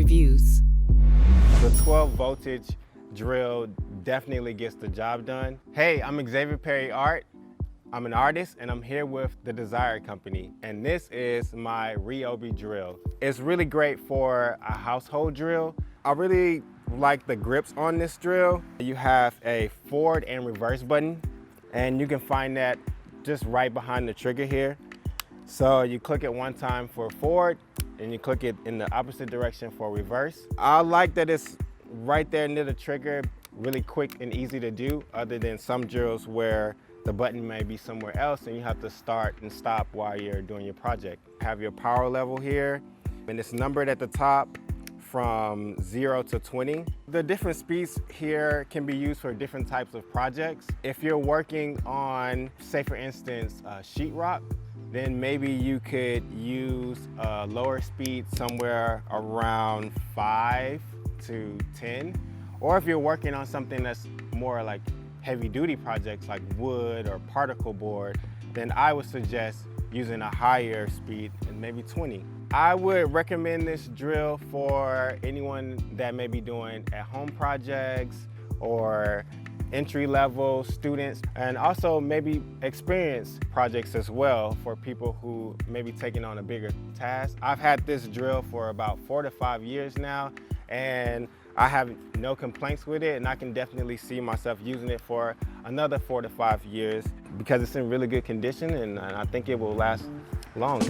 reviews. The 12 voltage drill definitely gets the job done. Hey, I'm Xavier Perry Art. I'm an artist and I'm here with the Desire Company, and this is my Ryobi drill. It's really great for a household drill. I really like the grips on this drill. You have a forward and reverse button, and you can find that just right behind the trigger here. So you click it one time for forward and you click it in the opposite direction for reverse. I like that it's right there near the trigger, really quick and easy to do, other than some drills where the button may be somewhere else and you have to start and stop while you're doing your project. Have your power level here, and it's numbered at the top from 0 to 20. The different speeds here can be used for different types of projects. If you're working on, say for instance, sheetrock, then maybe you could use a lower speed somewhere around 5 to 10. Or if you're working on something that's more like heavy duty projects like wood or particle board, then I would suggest using a higher speed and maybe 20. I would recommend this drill for anyone that may be doing at-home projects or entry-level students, and also maybe experienced projects as well for people who may be taking on a bigger task. I've had this drill for about 4 to 5 years now, and I have no complaints with it, and I can definitely see myself using it for another 4 to 5 years because it's in really good condition, and I think it will last long.